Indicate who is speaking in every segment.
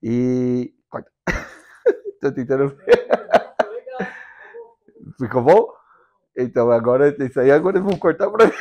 Speaker 1: E... Tô tentando ver. Ficou bom? Então agora, isso aí agora eu vou cortar pra mim.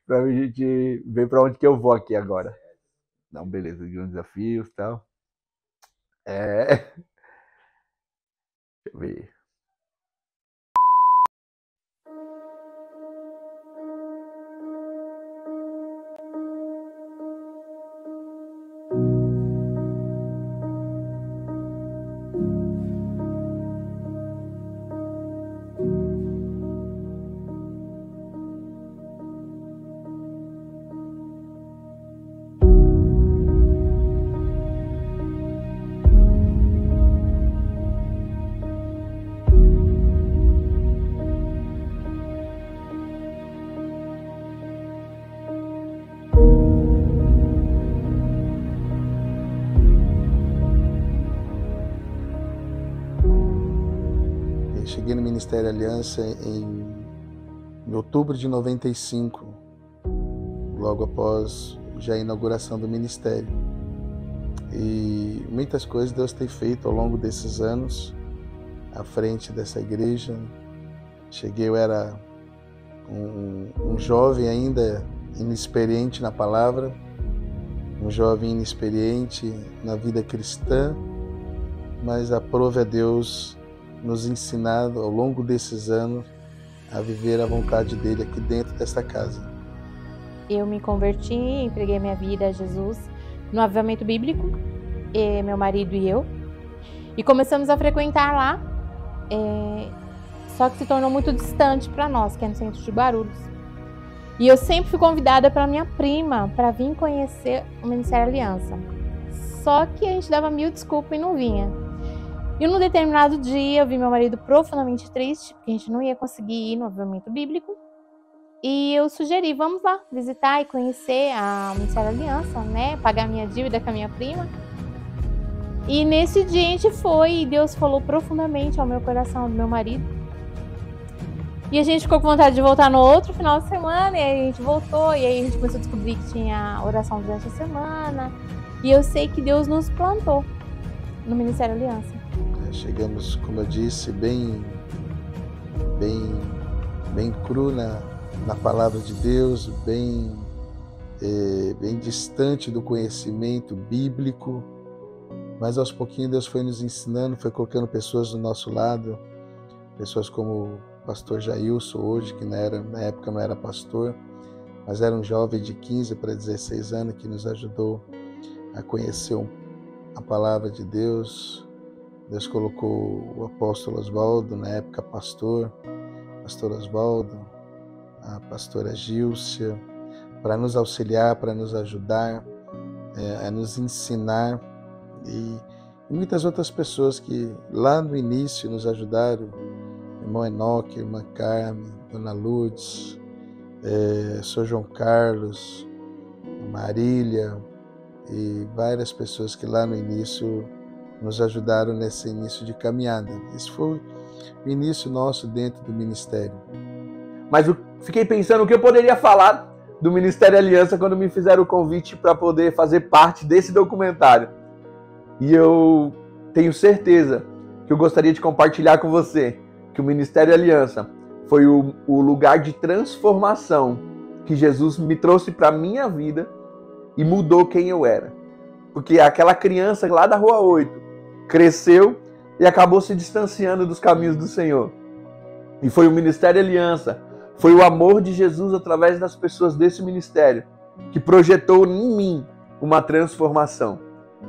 Speaker 1: Pra gente ver pra onde que eu vou aqui agora. Não, beleza, de um desafios e tal. Deixa eu ver.
Speaker 2: Cheguei no Ministério Aliança em outubro de 95, logo após já a inauguração do Ministério. E muitas coisas Deus tem feito ao longo desses anos à frente dessa igreja. Cheguei, eu era um jovem ainda inexperiente na palavra, um jovem inexperiente na vida cristã, mas aprove a Deus nos ensinado ao longo desses anos a viver a vontade dele aqui dentro desta casa.
Speaker 3: Eu me converti, entreguei minha vida a Jesus no avivamento bíblico, meu marido e eu, e começamos a frequentar lá, só que se tornou muito distante para nós, que é no centro de Guarulhos. E eu sempre fui convidada pela minha prima para vir conhecer o Ministério Aliança, só que a gente dava mil desculpas e não vinha. E num determinado dia eu vi meu marido profundamente triste, porque a gente não ia conseguir ir no avivamento bíblico. E eu sugeri, vamos lá visitar e conhecer a Ministério Aliança, né? Pagar minha dívida com a minha prima. E nesse dia a gente foi e Deus falou profundamente ao meu coração, do meu marido. E a gente ficou com vontade de voltar no outro final de semana, e aí a gente voltou, e aí a gente começou a descobrir que tinha oração durante a semana. E eu sei que Deus nos plantou no Ministério Aliança.
Speaker 2: Chegamos, como eu disse, bem cru na palavra de Deus, bem distante do conhecimento bíblico, mas aos pouquinhos Deus foi nos ensinando, foi colocando pessoas do nosso lado, pessoas como o pastor Jailson hoje, que na época não era pastor, mas era um jovem de 15 para 16 anos que nos ajudou a conhecer a palavra de Deus. Deus colocou o apóstolo Oswaldo, na época pastor Oswaldo, a pastora Gílcia, para nos auxiliar, para nos ajudar, a nos ensinar, e muitas outras pessoas que lá no início nos ajudaram, irmão Enoque, irmã Carmen, dona Lourdes, Sr. João Carlos, Marília e várias pessoas que lá no início nos ajudaram nesse início de caminhada. Esse foi o início nosso dentro do ministério.
Speaker 1: Mas eu fiquei pensando o que eu poderia falar do Ministério Aliança quando me fizeram o convite para poder fazer parte desse documentário. E eu tenho certeza que eu gostaria de compartilhar com você que o Ministério Aliança foi o lugar de transformação que Jesus me trouxe para a minha vida e mudou quem eu era. Porque aquela criança lá da Rua 8 cresceu e acabou se distanciando dos caminhos do Senhor. E foi o Ministério Aliança, foi o amor de Jesus através das pessoas desse ministério que projetou em mim uma transformação.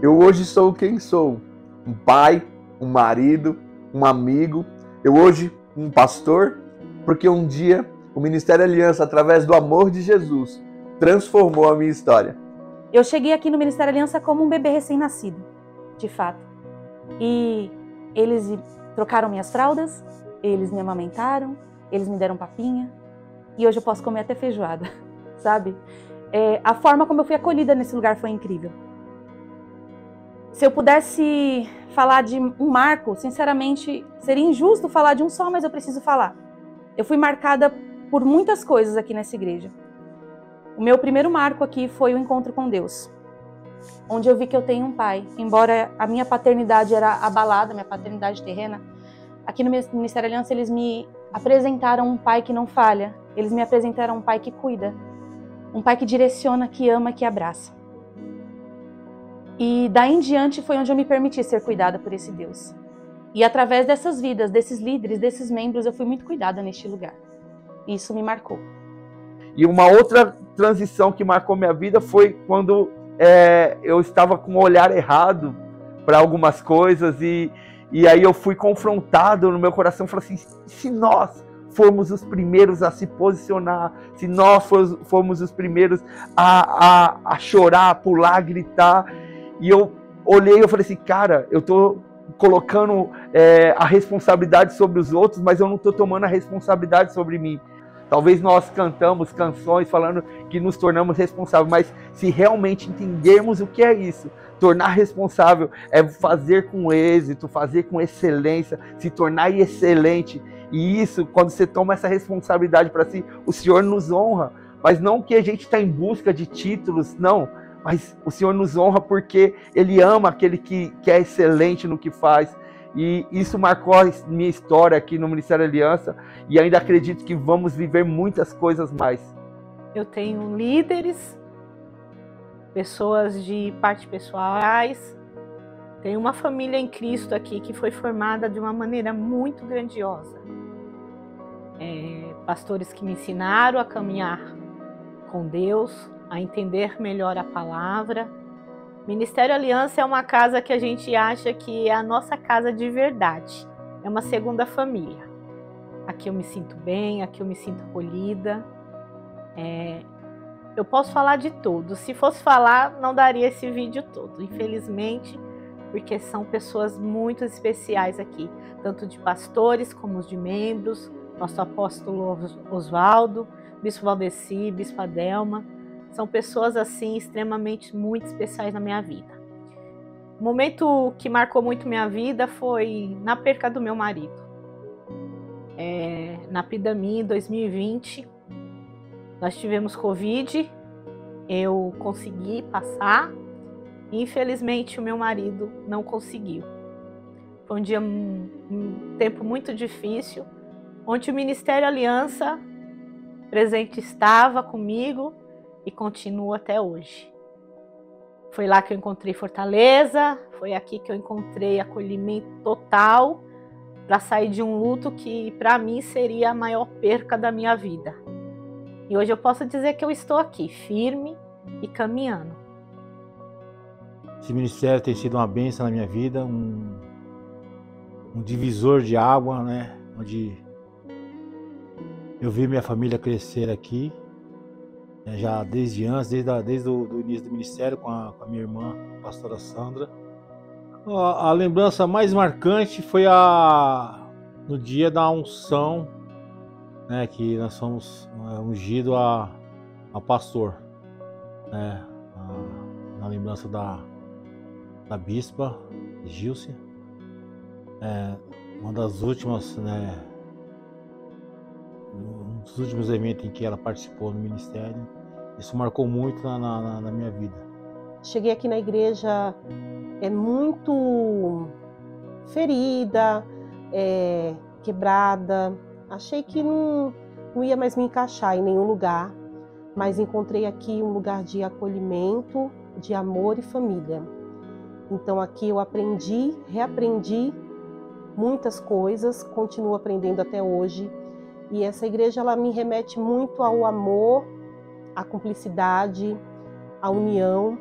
Speaker 1: Eu hoje sou quem sou, um pai, um marido, um amigo, eu hoje um pastor, porque um dia o Ministério Aliança, através do amor de Jesus, transformou a minha história.
Speaker 4: Eu cheguei aqui no Ministério Aliança como um bebê recém-nascido, de fato. E eles trocaram minhas fraldas, eles me amamentaram, eles me deram papinha. E hoje eu posso comer até feijoada, sabe? A forma como eu fui acolhida nesse lugar foi incrível. Se eu pudesse falar de um marco, sinceramente, seria injusto falar de um só, mas eu preciso falar. Eu fui marcada por muitas coisas aqui nessa igreja. O meu primeiro marco aqui foi o encontro com Deus. onde eu vi que eu tenho um pai. Embora a minha paternidade era abalada, minha paternidade terrena, aqui no Ministério Aliança eles me apresentaram um pai que não falha. Eles me apresentaram um pai que cuida, um pai que direciona, que ama, que abraça. E daí em diante foi onde eu me permiti ser cuidada por esse Deus. E através dessas vidas, desses líderes, desses membros, eu fui muito cuidada neste lugar. E isso me marcou.
Speaker 1: E uma outra transição que marcou minha vida foi quando eu estava com o olhar errado para algumas coisas e aí eu fui confrontado no meu coração, falei assim, se nós formos os primeiros a se posicionar, se nós formos os primeiros a chorar, a pular, a gritar, e eu olhei e eu falei assim, cara, eu tô colocando a responsabilidade sobre os outros, mas eu não estou tomando a responsabilidade sobre mim. Talvez nós cantamos canções falando que nos tornamos responsáveis, mas se realmente entendermos o que é isso, tornar responsável é fazer com êxito, fazer com excelência, se tornar excelente. E isso, quando você toma essa responsabilidade para si, o Senhor nos honra. Mas não que a gente está em busca de títulos, não. Mas o Senhor nos honra porque Ele ama aquele que é excelente no que faz. E isso marcou a minha história aqui no Ministério Aliança e ainda acredito que vamos viver muitas coisas mais.
Speaker 5: Eu tenho líderes, pessoas de parte pessoais, tenho uma família em Cristo aqui que foi formada de uma maneira muito grandiosa. Pastores que me ensinaram a caminhar com Deus, a entender melhor a palavra. Ministério Aliança é uma casa que a gente acha que é a nossa casa de verdade. É uma segunda família. Aqui eu me sinto bem, aqui eu me sinto acolhida. Eu posso falar de tudo. Se fosse falar, não daria esse vídeo todo, infelizmente, porque são pessoas muito especiais aqui, tanto de pastores como de membros, nosso apóstolo Oswaldo, Bispo Valdeci, Bispa Delma. São pessoas assim extremamente muito especiais na minha vida. O momento que marcou muito minha vida foi na perca do meu marido. Na Pidamim, em 2020, nós tivemos Covid, eu consegui passar, e infelizmente o meu marido não conseguiu. Foi um tempo muito difícil, onde o Ministério Aliança presente estava comigo, e continua até hoje. Foi lá que eu encontrei fortaleza, foi aqui que eu encontrei acolhimento total para sair de um luto que para mim seria a maior perca da minha vida. E hoje eu posso dizer que eu estou aqui, firme e caminhando.
Speaker 6: Esse ministério tem sido uma bênção na minha vida, um divisor de água, né? Onde eu vi minha família crescer aqui. Já desde antes, desde o início do ministério com a minha irmã, a pastora Sandra. A lembrança mais marcante foi no dia da unção, né, que nós fomos ungidos a pastor, né, na lembrança da bispa Gilce, uma das últimas, né, um dos últimos eventos em que ela participou no ministério. Isso marcou muito na minha vida.
Speaker 7: Cheguei aqui na igreja muito ferida, quebrada. Achei que não ia mais me encaixar em nenhum lugar, mas encontrei aqui um lugar de acolhimento, de amor e família. Então aqui eu aprendi, reaprendi muitas coisas, continuo aprendendo até hoje. E essa igreja ela me remete muito ao amor, à cumplicidade, à união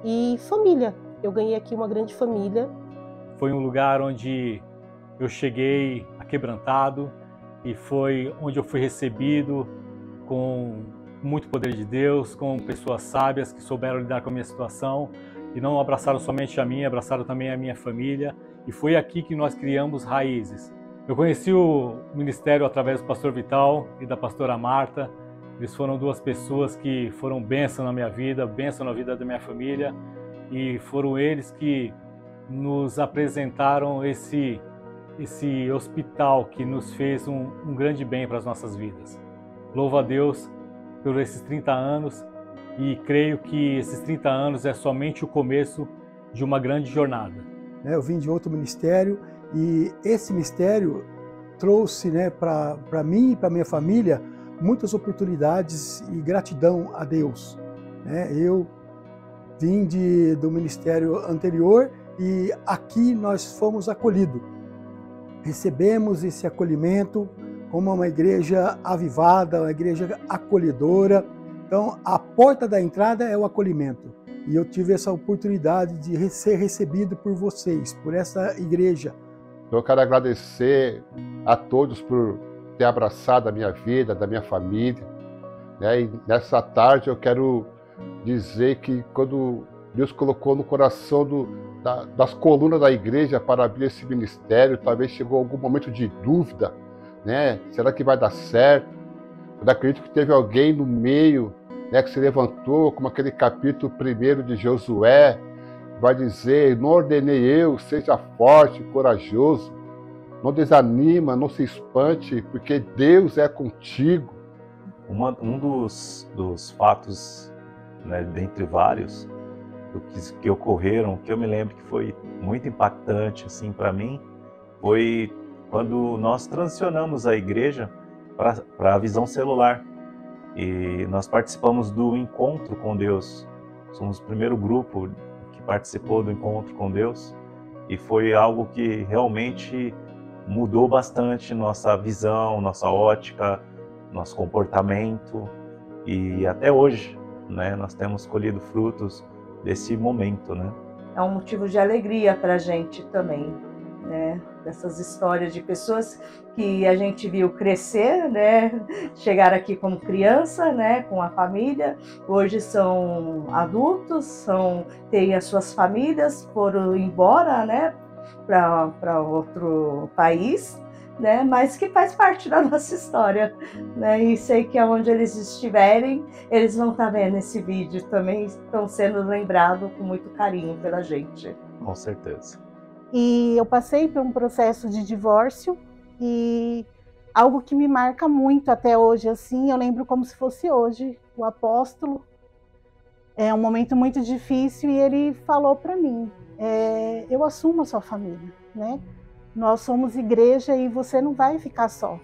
Speaker 7: e família. Eu ganhei aqui uma grande família.
Speaker 8: Foi um lugar onde eu cheguei aquebrantado e foi onde eu fui recebido com muito poder de Deus, com pessoas sábias que souberam lidar com a minha situação e não abraçaram somente a mim, abraçaram também a minha família. E foi aqui que nós criamos raízes. Eu conheci o ministério através do pastor Vital e da pastora Marta. Eles foram duas pessoas que foram bênção na minha vida, bênção na vida da minha família. E foram eles que nos apresentaram esse hospital que nos fez um grande bem para as nossas vidas. Louvo a Deus por esses 30 anos e creio que esses 30 anos é somente o começo de uma grande jornada.
Speaker 9: Eu vim de outro ministério e esse ministério trouxe, para mim e para minha família muitas oportunidades e gratidão a Deus. Eu vim do ministério anterior e aqui nós fomos acolhidos. Recebemos esse acolhimento como uma igreja avivada, uma igreja acolhedora. Então, a porta da entrada é o acolhimento. E eu tive essa oportunidade de ser recebido por vocês, por essa igreja.
Speaker 10: Eu quero agradecer a todos por ter abraçado a minha vida, da minha família. E nessa tarde eu quero dizer que quando Deus colocou no coração das colunas da igreja para abrir esse ministério, talvez chegou algum momento de dúvida, Será que vai dar certo? Eu acredito que teve alguém no meio, que se levantou, como aquele capítulo 1 de Josué, vai dizer: não ordenei eu, seja forte, corajoso, não desanima, não se espante, porque Deus é contigo.
Speaker 11: Um dos fatos, dentre vários, que ocorreram, que eu me lembro que foi muito impactante assim, para mim, foi quando nós transicionamos a igreja para a visão celular. E nós participamos do encontro com Deus. Somos o primeiro grupo que participou do encontro com Deus. E foi algo que realmente mudou bastante nossa visão, nossa ótica, nosso comportamento. E até hoje, nós temos colhido frutos desse momento,
Speaker 12: É um motivo de alegria para a gente também, dessas histórias de pessoas que a gente viu crescer, chegar aqui como criança, com a família, hoje são adultos, têm as suas famílias, foram embora, para outro país, mas que faz parte da nossa história, e sei que aonde eles estiverem, eles vão estar vendo esse vídeo também, estão sendo lembrados com muito carinho pela gente.
Speaker 11: Com certeza.
Speaker 13: E eu passei por um processo de divórcio e algo que me marca muito até hoje, assim, eu lembro como se fosse hoje, o apóstolo, é um momento muito difícil e ele falou para mim, eu assumo a sua família, Nós somos igreja e você não vai ficar só.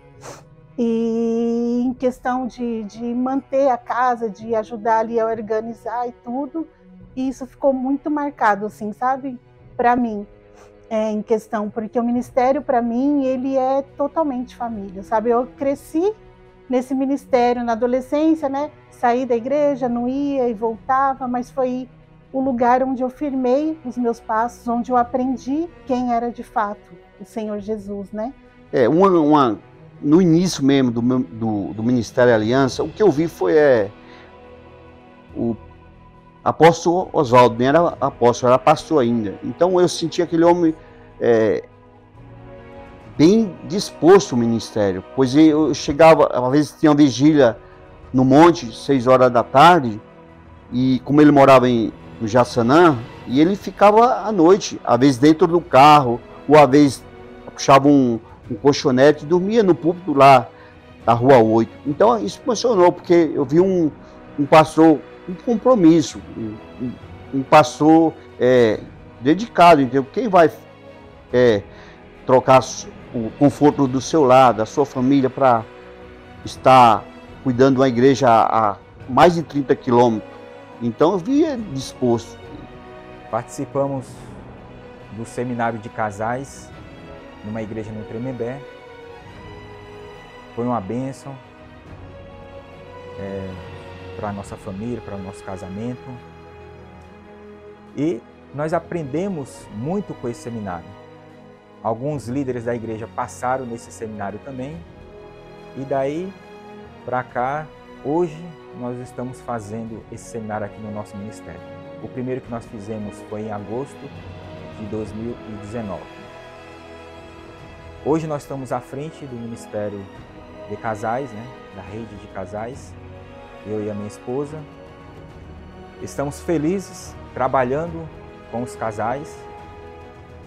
Speaker 13: E em questão de manter a casa, de ajudar ali a organizar e tudo, isso ficou muito marcado, assim, sabe, para mim. Em questão, porque o ministério para mim, ele é totalmente família, sabe? Eu cresci nesse ministério na adolescência, Saí da igreja, não ia e voltava, mas foi o lugar onde eu firmei os meus passos, onde eu aprendi quem era de fato o Senhor Jesus,
Speaker 14: No início mesmo do Ministério Aliança, o que eu vi foi o apóstolo Oswaldo, nem era apóstolo, era pastor ainda. Então eu senti aquele homem bem disposto ao ministério, pois eu chegava, às vezes tinha uma vigília no monte, 6 horas da tarde, e como ele morava no Jaçanã, e ele ficava à noite, às vezes dentro do carro, ou às vezes puxava um colchonete e dormia no púlpito lá da Rua 8. Então isso funcionou, porque eu vi um pastor, um compromisso, um pastor dedicado, entendeu? Quem vai trocar o conforto do seu lar, da sua família, para estar cuidando de uma igreja a mais de 30 quilômetros? Então eu via disposto.
Speaker 15: Participamos do seminário de casais numa igreja no Tremembé. Foi uma bênção para a nossa família, para o nosso casamento. E nós aprendemos muito com esse seminário. Alguns líderes da igreja passaram nesse seminário também. E daí para cá, hoje, nós estamos fazendo esse seminário aqui no nosso ministério. O primeiro que nós fizemos foi em agosto de 2019. Hoje nós estamos à frente do Ministério de Casais, da rede de casais, eu e a minha esposa. Estamos felizes trabalhando com os casais,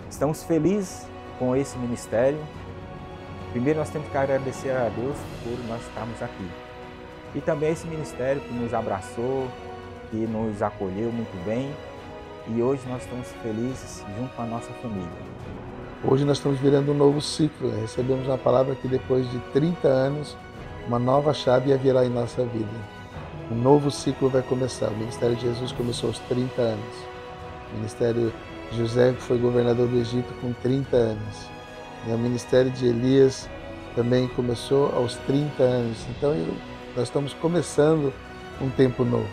Speaker 15: estamos felizes com esse ministério. Primeiro nós temos que agradecer a Deus por nós estarmos aqui. E também esse ministério que nos abraçou, que nos acolheu muito bem e hoje nós estamos felizes junto com a nossa família.
Speaker 2: Hoje nós estamos virando um novo ciclo. Recebemos uma palavra que depois de 30 anos, uma nova chave ia virar em nossa vida. Um novo ciclo vai começar. O Ministério de Jesus começou aos 30 anos. O Ministério de José foi governador do Egito com 30 anos. E o Ministério de Elias também começou aos 30 anos. Então nós estamos começando um tempo novo.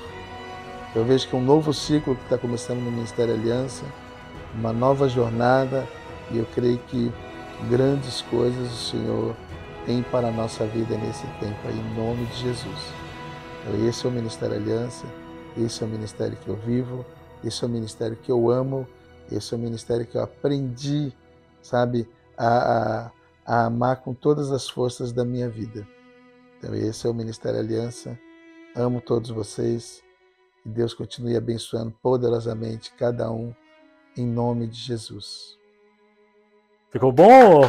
Speaker 2: Eu vejo que um novo ciclo que está começando no Ministério Aliança, uma nova jornada, e eu creio que grandes coisas o Senhor tem para a nossa vida nesse tempo aí, em nome de Jesus. Então, esse é o Ministério Aliança, esse é o ministério que eu vivo, esse é o ministério que eu amo, esse é o ministério que eu aprendi, sabe, a amar com todas as forças da minha vida. Então, esse é o Ministério Aliança. Amo todos vocês. Que Deus continue abençoando poderosamente cada um, em nome de Jesus.
Speaker 8: Ficou bom?